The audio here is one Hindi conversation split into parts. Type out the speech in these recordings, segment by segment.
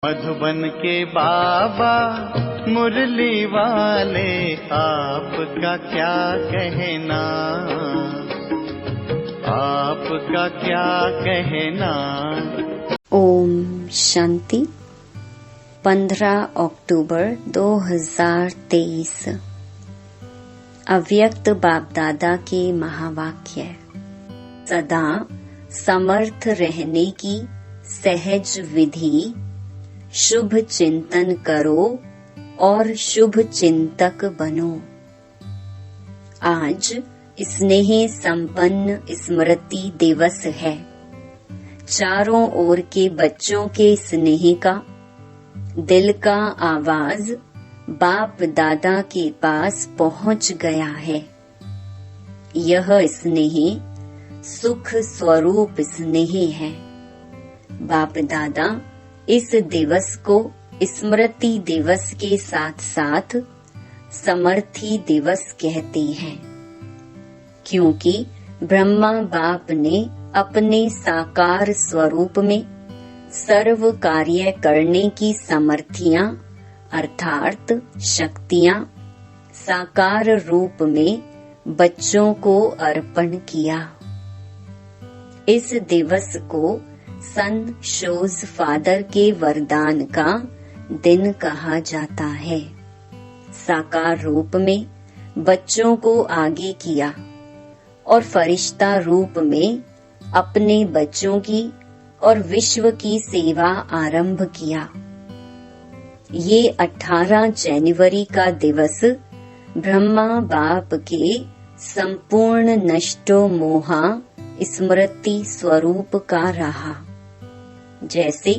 मधुबन के बाबा मुरली वाले, आपका क्या कहना, आपका क्या कहना। ओम शांति। 15 अक्टूबर 2023। अव्यक्त बाप दादा के महावाक्य। सदा समर्थ रहने की सहज विधि, शुभ चिंतन करो और शुभ चिंतक बनो। आज स्नेह संपन्न स्मृति दिवस है। चारों ओर के बच्चों के स्नेह का दिल का आवाज बाप दादा के पास पहुंच गया है। यह स्नेह सुख स्वरूप स्नेह है। बाप दादा इस दिवस को स्मृति दिवस के साथ साथ समर्थी दिवस कहते हैं, क्योंकि ब्रह्मा बाप ने अपने साकार स्वरूप में सर्व कार्य करने की समर्थियां अर्थात शक्तियां साकार रूप में बच्चों को अर्पण किया। इस दिवस को सन शोज फादर के वरदान का दिन कहा जाता है। साकार रूप में बच्चों को आगे किया और फरिश्ता रूप में अपने बच्चों की और विश्व की सेवा आरंभ किया। ये 18 जनवरी का दिवस ब्रह्मा बाप के संपूर्ण नष्टो मोहा स्मृति स्वरूप का रहा। जैसे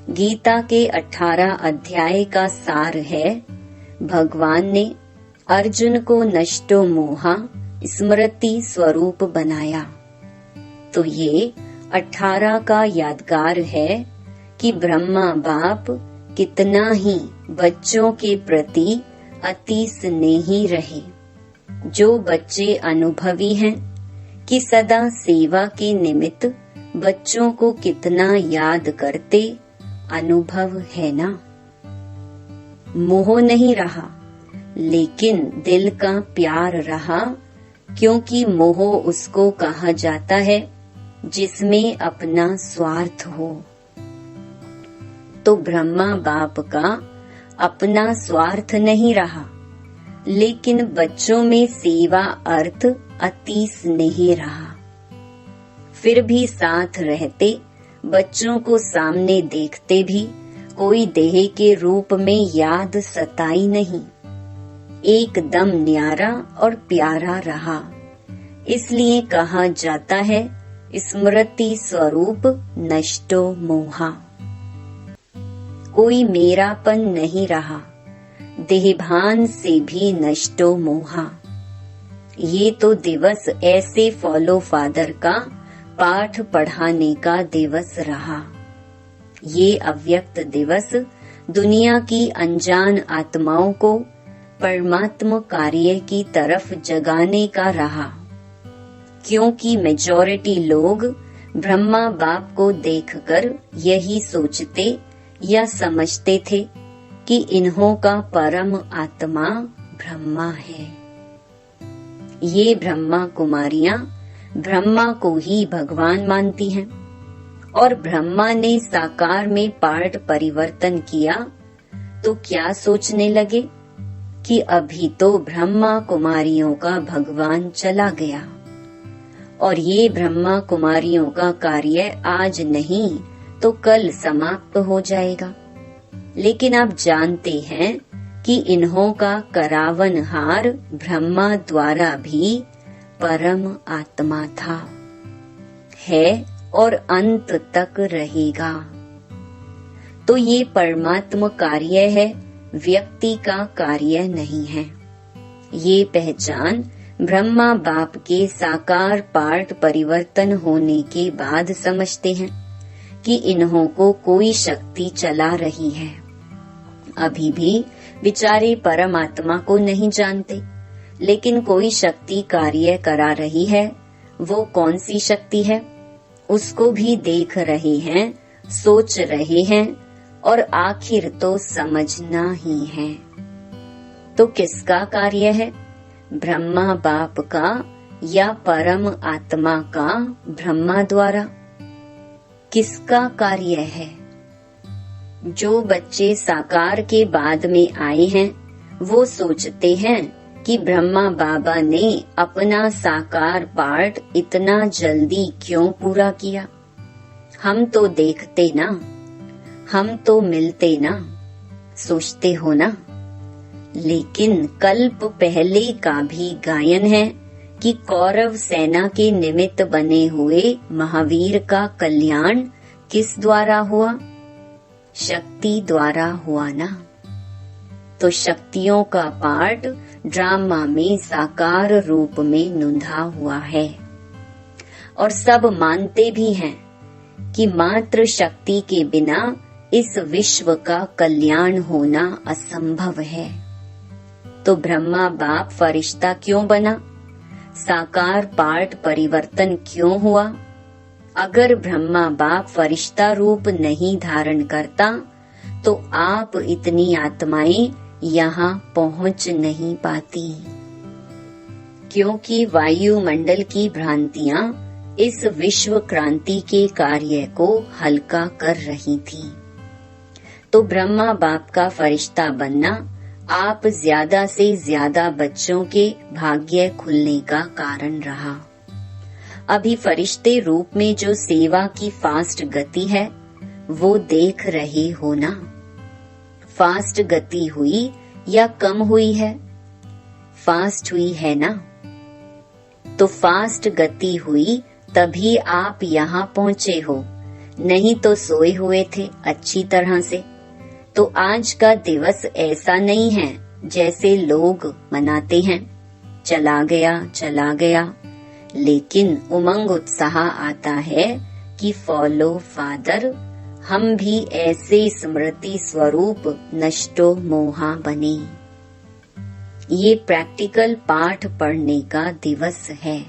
गीता के 18 अध्याय का सार है, भगवान ने अर्जुन को नष्टो मोहा स्मृति स्वरूप बनाया। तो ये 18 का यादगार है कि ब्रह्मा बाप कितना ही बच्चों के प्रति अति स्नेही रहे। जो बच्चे अनुभवी हैं कि सदा सेवा के निमित्त बच्चों को कितना याद करते, अनुभव है ना। मोह नहीं रहा, लेकिन दिल का प्यार रहा, क्योंकि मोह उसको कहा जाता है जिसमें अपना स्वार्थ हो। तो ब्रह्मा बाप का अपना स्वार्थ नहीं रहा, लेकिन बच्चों में सेवा अर्थ अति स्नेह रहा। फिर भी साथ रहते, बच्चों को सामने देखते भी कोई देह के रूप में याद सताई नहीं। एकदम न्यारा और प्यारा रहा। इसलिए कहा जाता है स्मृति स्वरूप नष्टो मोहा। कोई मेरापन नहीं रहा, देहभान से भी नष्टो मोहा। ये तो दिवस ऐसे फॉलो फादर का पाठ पढ़ाने का दिवस रहा। ये अव्यक्त दिवस दुनिया की अनजान आत्माओं को परमात्म कार्य की तरफ जगाने का रहा, क्योंकि मेजॉरिटी लोग ब्रह्मा बाप को देखकर यही सोचते या समझते थे कि इन्हों का परम आत्मा ब्रह्मा है। ये ब्रह्मा कुमारियां ब्रह्मा को ही भगवान मानती हैं, और ब्रह्मा ने साकार में पार्ट परिवर्तन किया तो क्या सोचने लगे कि अभी तो ब्रह्मा कुमारियों का भगवान चला गया और ये ब्रह्मा कुमारियों का कार्य आज नहीं तो कल समाप्त हो जाएगा। लेकिन आप जानते हैं कि इन्हों का करावनहार ब्रह्मा द्वारा भी परम आत्मा था, है और अंत तक रहेगा। तो ये परमात्म कार्य है, व्यक्ति का कार्य नहीं है। ये पहचान ब्रह्मा बाप के साकार पार्ट परिवर्तन होने के बाद समझते हैं कि इन्हों को कोई शक्ति चला रही है। अभी भी बेचारे परमात्मा को नहीं जानते, लेकिन कोई शक्ति कार्य करा रही है। वो कौन सी शक्ति है उसको भी देख रहे हैं, सोच रहे हैं, और आखिर तो समझना ही है। तो किसका कार्य है, ब्रह्मा बाप का या परम आत्मा का ब्रह्मा द्वारा? किसका कार्य है? जो बच्चे साकार के बाद में आए हैं वो सोचते हैं कि ब्रह्मा बाबा ने अपना साकार पार्ट इतना जल्दी क्यों पूरा किया। हम तो देखते ना, हम तो मिलते ना, सोचते हो ना। लेकिन कल्प पहले का भी गायन है कि कौरव सेना के निमित्त बने हुए महावीर का कल्याण किस द्वारा हुआ? शक्ति द्वारा हुआ ना। तो शक्तियों का पार्ट ड्रामा में साकार रूप में नुंधा हुआ है और सब मानते भी हैं कि मात्र शक्ति के बिना इस विश्व का कल्याण होना असंभव है। तो ब्रह्मा बाप फरिश्ता क्यों बना? साकार पार्ट परिवर्तन क्यों हुआ? अगर ब्रह्मा बाप फरिश्ता रूप नहीं धारण करता तो आप इतनी आत्माएं यहाँ पहुँच नहीं पाती, क्योंकि वायुमंडल की भ्रांतियां इस विश्व क्रांति के कार्य को हल्का कर रही थी। तो ब्रह्मा बाप का फरिश्ता बनना आप ज्यादा से ज्यादा बच्चों के भाग्य खुलने का कारण रहा। अभी फरिश्ते रूप में जो सेवा की फास्ट गति है वो देख रहे हो ना। फास्ट गति हुई या कम हुई है? फास्ट हुई है ना। तो फास्ट गति हुई तभी आप यहाँ पहुँचे हो, नहीं तो सोए हुए थे अच्छी तरह से। तो आज का दिवस ऐसा नहीं है जैसे लोग मनाते हैं, चला गया चला गया, लेकिन उमंग उत्साह आता है कि फॉलो फादर, हम भी ऐसे स्मृति स्वरूप नष्टो मोहा बने। ये प्रैक्टिकल पाठ पढ़ने का दिवस है।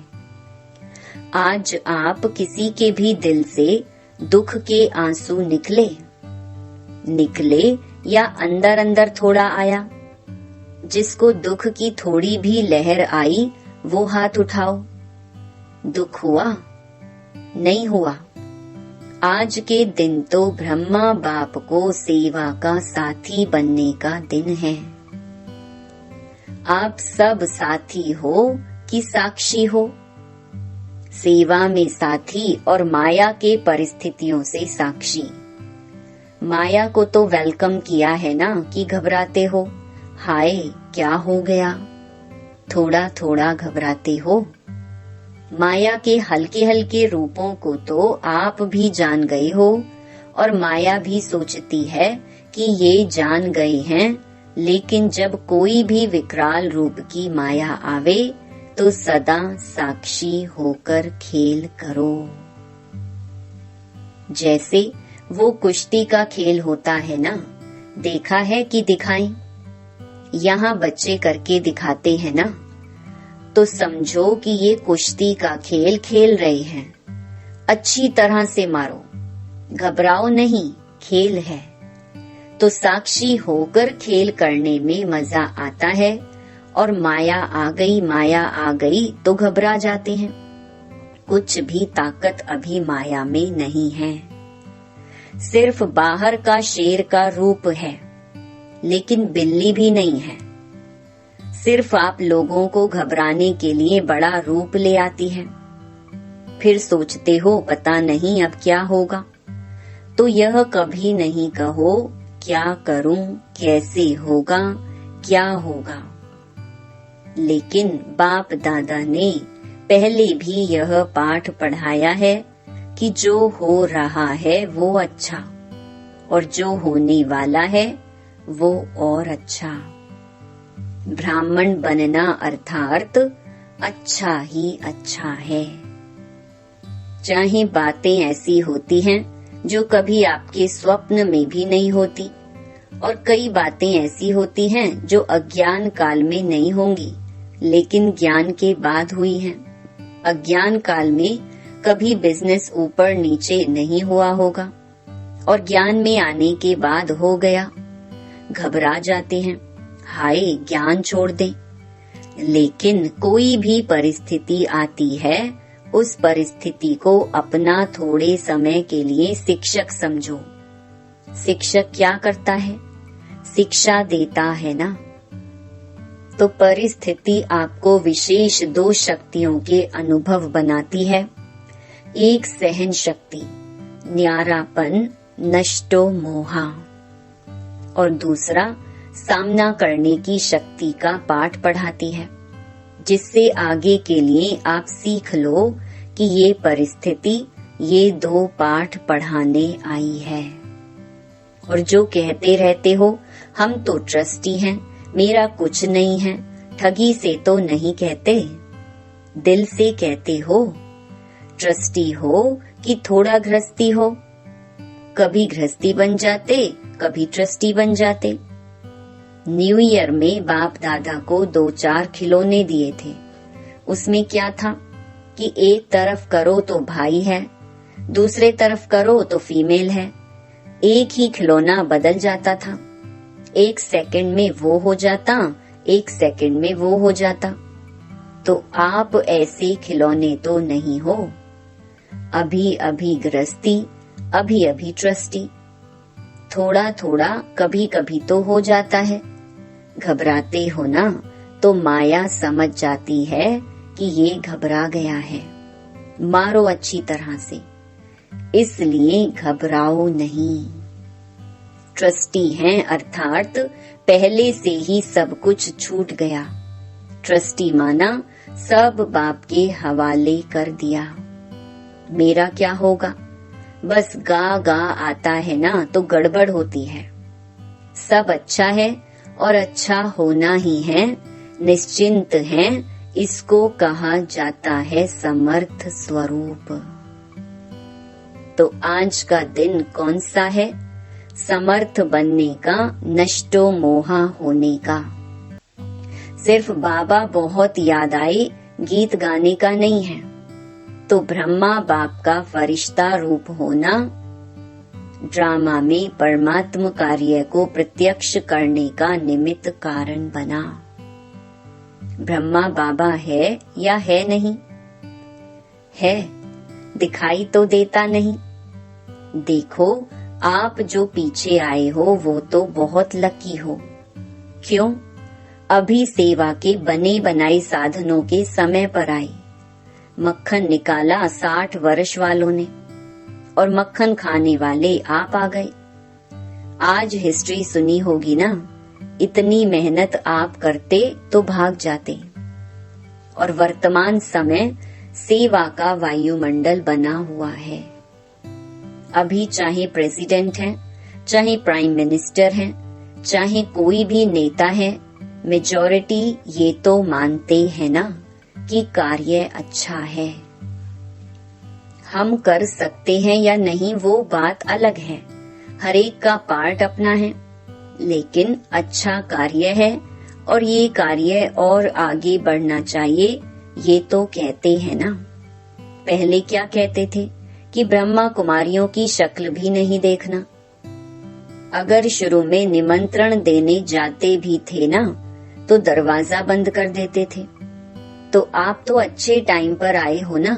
आज आप किसी के भी दिल से दुख के आंसू निकले या अंदर अंदर थोड़ा आया? जिसको दुख की थोड़ी भी लहर आई वो हाथ उठाओ। दुख हुआ? नहीं हुआ। आज के दिन तो ब्रह्मा बाप को सेवा का साथी बनने का दिन है। आप सब साथी हो कि साक्षी हो? सेवा में साथी और माया के परिस्थितियों से साक्षी। माया को तो वेलकम किया है ना कि घबराते हो, हाय क्या हो गया, थोड़ा थोड़ा घबराते हो। माया के हल्के हल्के रूपों को तो आप भी जान गए हो और माया भी सोचती है कि ये जान गए हैं, लेकिन जब कोई भी विकराल रूप की माया आवे तो सदा साक्षी होकर खेल करो। जैसे वो कुश्ती का खेल होता है ना, देखा है कि दिखाएं? यहाँ बच्चे करके दिखाते हैं ना, तो समझो कि ये कुश्ती का खेल खेल रहे हैं। अच्छी तरह से मारो, घबराओ नहीं, खेल है। तो साक्षी होकर खेल करने में मजा आता है और माया आ गई तो घबरा जाते हैं। कुछ भी ताकत अभी माया में नहीं है, सिर्फ बाहर का शेर का रूप है, लेकिन बिल्ली भी नहीं है। सिर्फ आप लोगों को घबराने के लिए बड़ा रूप ले आती है, फिर सोचते हो पता नहीं अब क्या होगा। तो यह कभी नहीं कहो क्या करूं, कैसे होगा, क्या होगा। लेकिन बाप दादा ने पहले भी यह पाठ पढ़ाया है कि जो हो रहा है वो अच्छा और जो होने वाला है वो और अच्छा। ब्राह्मण बनना अर्थात अच्छा ही अच्छा है। चाहे बातें ऐसी होती हैं जो कभी आपके स्वप्न में भी नहीं होती, और कई बातें ऐसी होती हैं जो अज्ञान काल में नहीं होंगी, लेकिन ज्ञान के बाद हुई हैं। अज्ञान काल में कभी बिजनेस ऊपर नीचे नहीं हुआ होगा, और ज्ञान में आने के बाद हो गया, घबरा जाते हैं, हाय ज्ञान छोड़ दें। लेकिन कोई भी परिस्थिति आती है, उस परिस्थिति को अपना थोड़े समय के लिए शिक्षक समझो। शिक्षक क्या करता है? शिक्षा देता है ना। तो परिस्थिति आपको विशेष 2 शक्तियों के अनुभव बनाती है। एक सहन शक्ति, न्यारापन, नष्टो मोहा, और दूसरा सामना करने की शक्ति का पाठ पढ़ाती है, जिससे आगे के लिए आप सीख लो कि ये परिस्थिति ये 2 पाठ पढ़ाने आई है। और जो कहते रहते हो हम तो ट्रस्टी हैं, मेरा कुछ नहीं है, ठगी से तो नहीं कहते, दिल से कहते हो। ट्रस्टी हो कि थोड़ा गृहस्थी हो? कभी गृहस्थी बन जाते, कभी ट्रस्टी बन जाते। न्यू ईयर में बाप दादा को 2-4 खिलौने दिए थे। उसमें क्या था कि एक तरफ करो तो भाई है, दूसरे तरफ करो तो फीमेल है। एक ही खिलौना बदल जाता था, 1 सेकंड में वो हो जाता, 1 सेकंड में वो हो जाता। तो आप ऐसे खिलौने तो नहीं हो। अभी अभी गृहस्थी, अभी अभी ट्रस्टी, थोड़ा थोड़ा कभी कभी तो हो जाता है। घबराते हो ना, तो माया समझ जाती है कि ये घबरा गया है, मारो अच्छी तरह से, इसलिए घबराओ नहीं। ट्रस्टी हैं अर्थात पहले से ही सब कुछ छूट गया। ट्रस्टी माना सब बाप के हवाले कर दिया। मेरा क्या होगा? बस गा गा आता है ना तो गड़बड़ होती है। सब अच्छा है और अच्छा होना ही है, निश्चिंत हैं, इसको कहा जाता है समर्थ स्वरूप। तो आज का दिन कौन सा है? समर्थ बनने का, नष्टो मोहा होने का। सिर्फ बाबा बहुत याद आए गीत गाने का नहीं है। तो ब्रह्मा बाप का फरिश्ता रूप होना ड्रामा में परमात्म कार्य को प्रत्यक्ष करने का निमित्त कारण बना। ब्रह्मा बाबा है या है नहीं? है, दिखाई तो देता नहीं। देखो, आप जो पीछे आए हो वो तो बहुत लकी हो। क्यों? अभी सेवा के बने बनाए साधनों के समय पर आए। मक्खन निकाला 60 वर्ष वालों ने, और मक्खन खाने वाले आप आ गए। आज हिस्ट्री सुनी होगी ना, इतनी मेहनत आप करते तो भाग जाते। और वर्तमान समय सेवा का वायुमंडल बना हुआ है। अभी चाहे प्रेसिडेंट हैं, चाहे प्राइम मिनिस्टर हैं, चाहे कोई भी नेता है, मेजॉरिटी ये तो मानते हैं ना कि कार्य अच्छा है। हम कर सकते हैं या नहीं वो बात अलग है, हर एक का पार्ट अपना है, लेकिन अच्छा कार्य है और ये कार्य और आगे बढ़ना चाहिए, ये तो कहते हैं ना। पहले क्या कहते थे कि ब्रह्मा कुमारियों की शक्ल भी नहीं देखना। अगर शुरू में निमंत्रण देने जाते भी थे ना, तो दरवाजा बंद कर देते थे। तो आप तो अच्छे टाइम पर आए हो ना।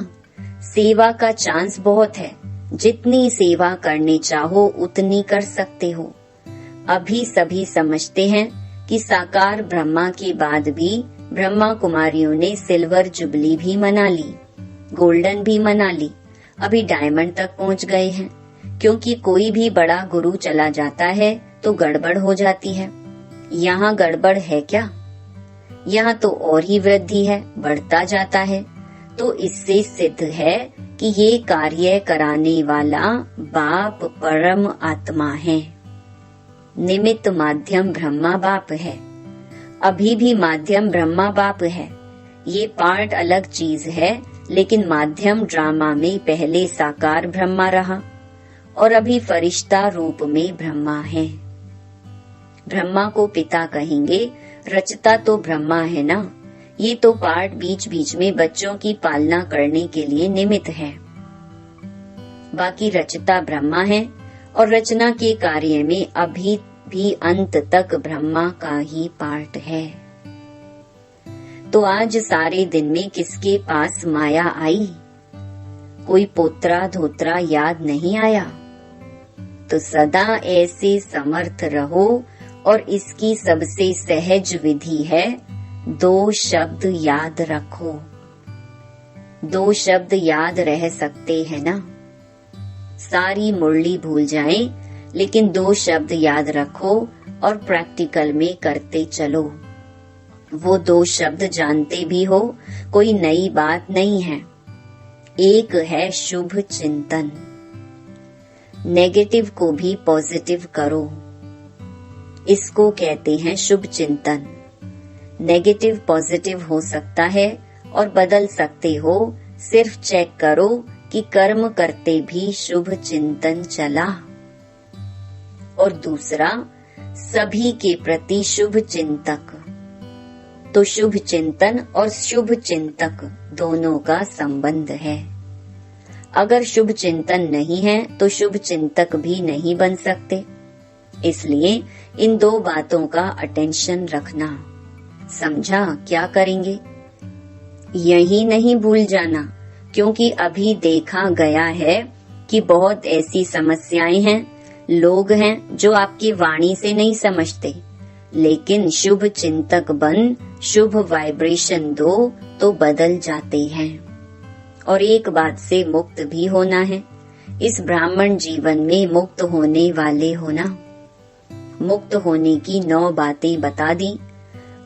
सेवा का चांस बहुत है, जितनी सेवा करनी चाहो उतनी कर सकते हो। अभी सभी समझते हैं कि साकार ब्रह्मा के बाद भी ब्रह्मा कुमारियों ने सिल्वर जुबली भी मना ली, गोल्डन भी मना ली, अभी डायमंड तक पहुंच गए हैं। क्योंकि कोई भी बड़ा गुरु चला जाता है तो गड़बड़ हो जाती है। यहाँ गड़बड़ है क्या? यहाँ तो और ही वृद्धि है, बढ़ता जाता है। तो इससे सिद्ध है कि ये कार्य कराने वाला बाप परम आत्मा है। निमित्त माध्यम ब्रह्मा बाप है, अभी भी माध्यम ब्रह्मा बाप है। ये पार्ट अलग चीज है, लेकिन माध्यम ड्रामा में पहले साकार ब्रह्मा रहा और अभी फरिश्ता रूप में ब्रह्मा है। ब्रह्मा को पिता कहेंगे, रचता तो ब्रह्मा है ना। ये तो पार्ट बीच बीच में बच्चों की पालना करने के लिए निमित्त है। बाकी रचता ब्रह्मा है और रचना के कार्य में अभी भी अंत तक ब्रह्मा का ही पार्ट है। तो आज सारे दिन में किसके पास माया आई? कोई पोत्रा धोत्रा याद नहीं आया? तो सदा ऐसे समर्थ रहो। और इसकी सबसे सहज विधि है 2 शब्द याद रखो। 2 शब्द याद रह सकते हैं ना? सारी मुरली भूल जाएं, लेकिन 2 शब्द याद रखो और प्रैक्टिकल में करते चलो। वो 2 शब्द जानते भी हो, कोई नई बात नहीं है। एक है शुभ चिंतन। नेगेटिव को भी पॉजिटिव करो, इसको कहते हैं शुभ चिंतन। नेगेटिव पॉजिटिव हो सकता है और बदल सकते हो, सिर्फ चेक करो कि कर्म करते भी शुभ चिंतन चला। और दूसरा, सभी के प्रति शुभ चिंतक। तो शुभ चिंतन और शुभ चिंतक दोनों का संबंध है। अगर शुभ चिंतन नहीं है तो शुभ चिंतक भी नहीं बन सकते। इसलिए इन 2 बातों का अटेंशन रखना। समझा? क्या करेंगे? यही नहीं भूल जाना, क्योंकि अभी देखा गया है कि बहुत ऐसी समस्याएं हैं, लोग हैं जो आपकी वाणी से नहीं समझते, लेकिन शुभ चिंतक बन शुभ वाइब्रेशन दो तो बदल जाते हैं। और एक बात से मुक्त भी होना है। इस ब्राह्मण जीवन में मुक्त होने वाले होना। मुक्त होने की 9 बातें बता दी।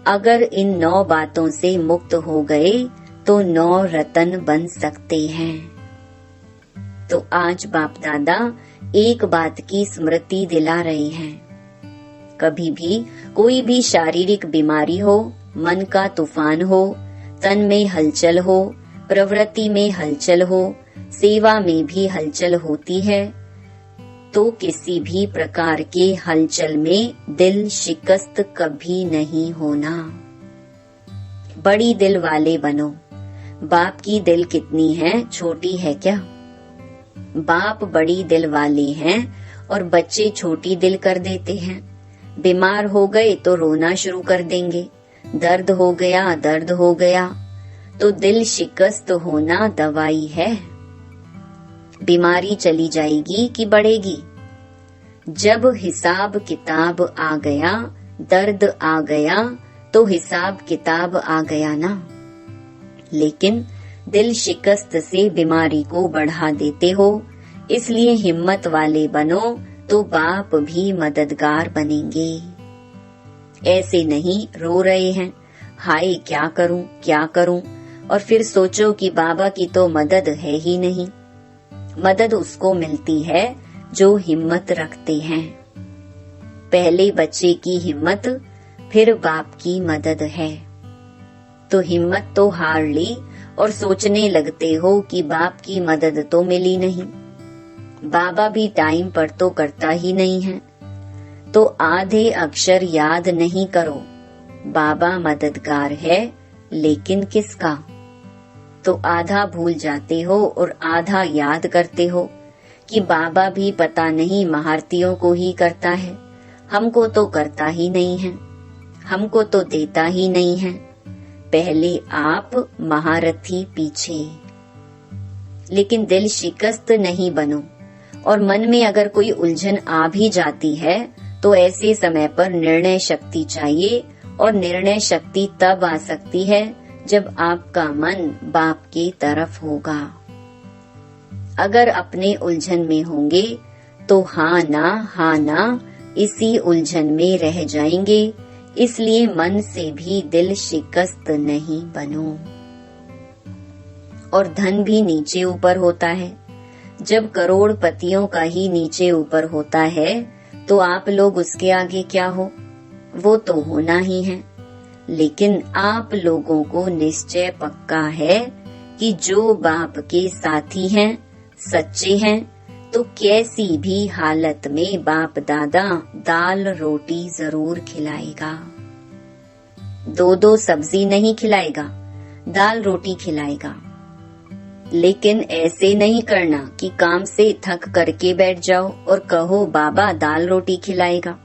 अगर इन 9 बातों से मुक्त हो गए तो 9 रतन बन सकते हैं। तो आज बाप दादा एक बात की स्मृति दिला रहे हैं। कभी भी कोई भी शारीरिक बीमारी हो, मन का तूफान हो, तन में हलचल हो, प्रवृत्ति में हलचल हो, सेवा में भी हलचल होती है, तो किसी भी प्रकार के हलचल में दिल शिकस्त कभी नहीं होना। बड़ी दिल वाले बनो। बाप की दिल कितनी है, छोटी है क्या? बाप बड़ी दिल वाले हैं और बच्चे छोटी दिल कर देते हैं। बीमार हो गए तो रोना शुरू कर देंगे। दर्द हो गया, दर्द हो गया, तो दिल शिकस्त होना दवाई है। बीमारी चली जाएगी कि बढ़ेगी? जब हिसाब किताब आ गया, दर्द आ गया, तो हिसाब किताब आ गया ना। लेकिन दिल शिकस्त से बीमारी को बढ़ा देते हो। इसलिए हिम्मत वाले बनो तो बाप भी मददगार बनेंगे। ऐसे नहीं रो रहे हैं, हाय क्या करूं क्या करूं, और फिर सोचो कि बाबा की तो मदद है ही नहीं। मदद उसको मिलती है जो हिम्मत रखते हैं। पहले बच्चे की हिम्मत, फिर बाप की मदद है। तो हिम्मत तो हार ली और सोचने लगते हो कि बाप की मदद तो मिली नहीं, बाबा भी टाइम पर तो करता ही नहीं है। तो आधे अक्षर याद नहीं करो। बाबा मददगार है, लेकिन किसका? तो आधा भूल जाते हो और आधा याद करते हो कि बाबा भी पता नहीं महारतियों को ही करता है, हमको तो करता ही नहीं है, हमको तो देता ही नहीं है। पहले आप महारथी पीछे। लेकिन दिल शिकस्त नहीं बनो। और मन में अगर कोई उलझन आ भी जाती है तो ऐसे समय पर निर्णय शक्ति चाहिए। और निर्णय शक्ति तब आ सकती है जब आपका मन बाप की तरफ होगा। अगर अपने उलझन में होंगे तो हाँ ना इसी उलझन में रह जाएंगे। इसलिए मन से भी दिल शिकस्त नहीं बनो। और धन भी नीचे ऊपर होता है। जब करोड़पतियों का ही नीचे ऊपर होता है तो आप लोग उसके आगे क्या हो? वो तो होना ही है। लेकिन आप लोगों को निश्चय पक्का है कि जो बाप के साथी हैं, सच्चे हैं, तो कैसी भी हालत में बाप दादा दाल रोटी जरूर खिलाएगा। 2 सब्जी नहीं खिलाएगा, दाल रोटी खिलाएगा। लेकिन ऐसे नहीं करना कि काम से थक करके बैठ जाओ और कहो बाबा दाल रोटी खिलाएगा।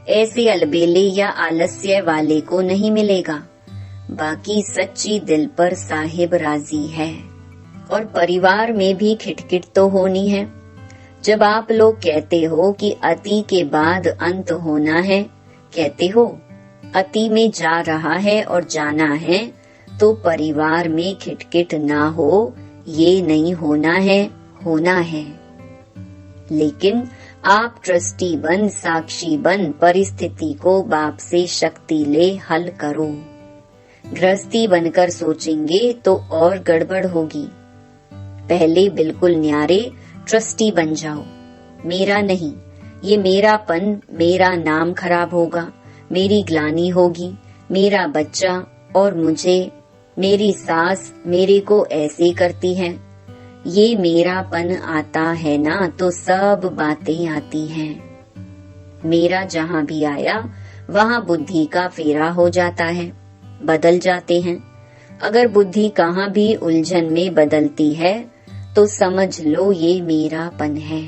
ऐसे अलबेले या आलस्य वाले को नहीं मिलेगा। बाकी सच्ची दिल पर साहिब राजी है। और परिवार में भी खिटखिट तो होनी है। जब आप लोग कहते हो कि अति के बाद अंत होना है, कहते हो अति में जा रहा है और जाना है, तो परिवार में खिटखिट ना हो, ये नहीं होना है, होना है। लेकिन आप ट्रस्टी बन, साक्षी बन, परिस्थिति को बाप से शक्ति ले हल करो। गृहस्थी बनकर सोचेंगे तो और गड़बड़ होगी। पहले बिल्कुल न्यारे ट्रस्टी बन जाओ। मेरा नहीं, ये मेरापन, मेरा नाम खराब होगा, मेरी ग्लानि होगी, मेरा बच्चा और मुझे, मेरी सास मेरे को ऐसे करती है। ये मेरापन आता है ना तो सब बातें आती हैं। मेरा जहाँ भी आया वहाँ बुद्धि का फेरा हो जाता है, बदल जाते हैं। अगर बुद्धि कहाँ भी उलझन में बदलती है तो समझ लो ये मेरापन है।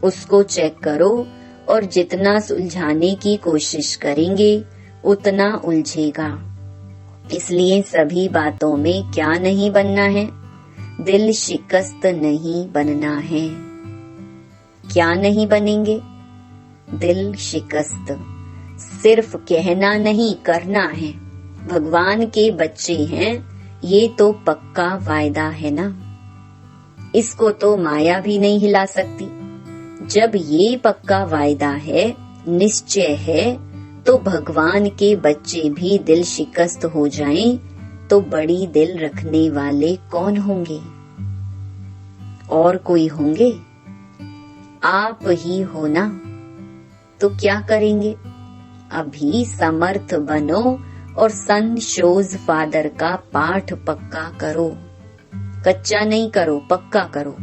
उसको चेक करो और जितना सुलझाने की कोशिश करेंगे उतना उलझेगा। इसलिए सभी बातों में क्या नहीं बनना है, दिल शिकस्त नहीं बनना है। क्या नहीं बनेंगे? दिल शिकस्त। सिर्फ कहना नहीं, करना है। भगवान के बच्चे हैं, ये तो पक्का वायदा है ना। इसको तो माया भी नहीं हिला सकती। जब ये पक्का वायदा है, निश्चय है, तो भगवान के बच्चे भी दिल शिकस्त हो जाएं तो बड़ी दिल रखने वाले कौन होंगे? और कोई होंगे? आप ही हो ना। तो क्या करेंगे? अभी समर्थ बनो और सन शोज फादर का पाठ पक्का करो। कच्चा नहीं करो, पक्का करो।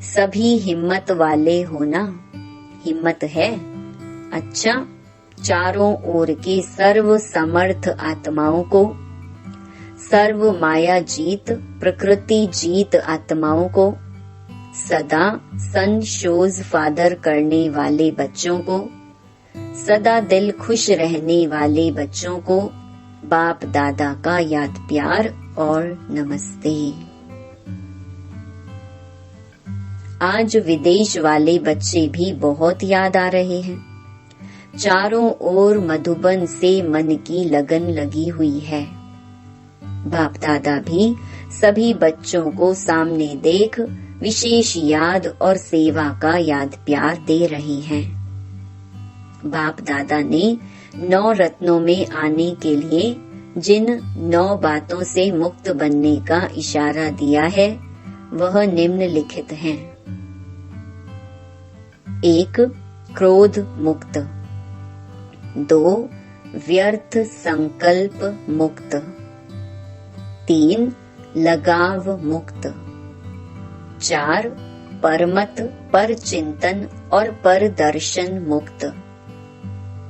सभी हिम्मत वाले हो ना। हिम्मत है? अच्छा, चारों ओर के सर्व समर्थ आत्माओं को, सर्व माया जीत, प्रकृति जीत आत्माओं को, सदा सन शोज फादर करने वाले बच्चों को, सदा दिल खुश रहने वाले बच्चों को बाप दादा का याद प्यार और नमस्ते। आज विदेश वाले बच्चे भी बहुत याद आ रहे हैं। चारों ओर मधुबन से मन की लगन लगी हुई है। बाप दादा भी सभी बच्चों को सामने देख विशेष याद और सेवा का याद प्यार दे रहे हैं। बाप दादा ने 9 रत्नों में आने के लिए जिन 9 बातों से मुक्त बनने का इशारा दिया है वह निम्नलिखित हैं। 1. क्रोध मुक्त। 2. व्यर्थ संकल्प मुक्त। 3. लगाव मुक्त। 4. परमत, पर चिंतन और पर दर्शन मुक्त।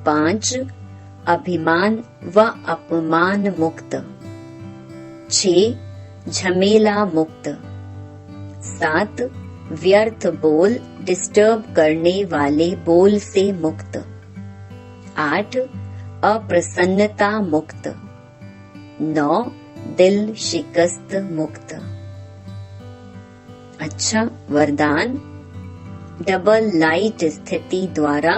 5. अभिमान व अपमान मुक्त। 6. झमेला मुक्त। 7. व्यर्थ बोल, डिस्टर्ब करने वाले बोल से मुक्त। 8. अप्रसन्नता मुक्त। 9. दिल शिकस्त मुक्त। अच्छा, वरदान। डबल लाइट स्थिति द्वारा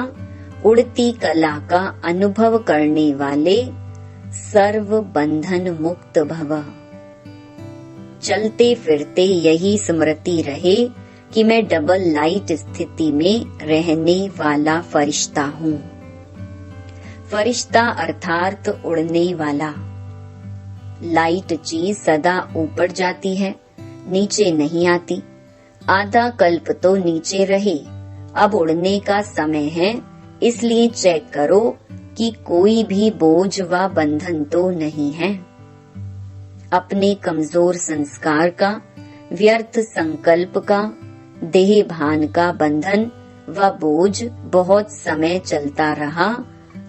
उड़ती कला का अनुभव करने वाले सर्व बंधन मुक्त भव। चलते फिरते यही स्मृति रहे कि मैं डबल लाइट स्थिति में रहने वाला फरिश्ता हूँ। फरिश्ता अर्थात उड़ने वाला। लाइट चीज सदा ऊपर जाती है, नीचे नहीं आती। आधा कल्प तो नीचे रहे, अब उड़ने का समय है, इसलिए चेक करो कि कोई भी बोझ व बंधन तो नहीं है। अपने कमजोर संस्कार का, व्यर्थ संकल्प का, देह भान का बंधन व बोझ बहुत समय चलता रहा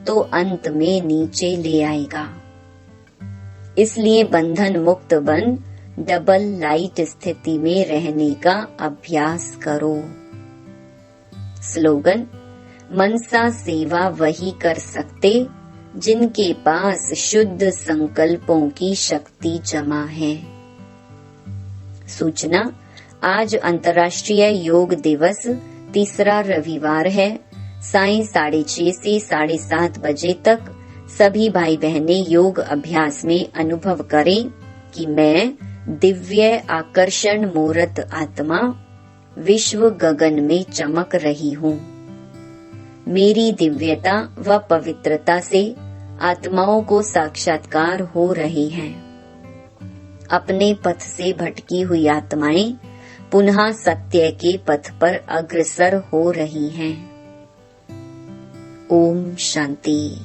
तो अंत में नीचे ले आएगा। इसलिए बंधन मुक्त बन डबल लाइट स्थिति में रहने का अभ्यास करो। स्लोगन, मनसा सेवा वही कर सकते जिनके पास शुद्ध संकल्पों की शक्ति जमा है। सूचना, आज अंतर्राष्ट्रीय योग दिवस, तीसरा रविवार है। सायं 6:30 से 7:30 बजे तक सभी भाई बहनें योग अभ्यास में अनुभव करें कि मैं दिव्य आकर्षण मूर्त आत्मा विश्व गगन में चमक रही हूँ। मेरी दिव्यता व पवित्रता से आत्माओं को साक्षात्कार हो रही है। अपने पथ से भटकी हुई आत्माएं पुनः सत्य के पथ पर अग्रसर हो रही हैं। ओम शांति।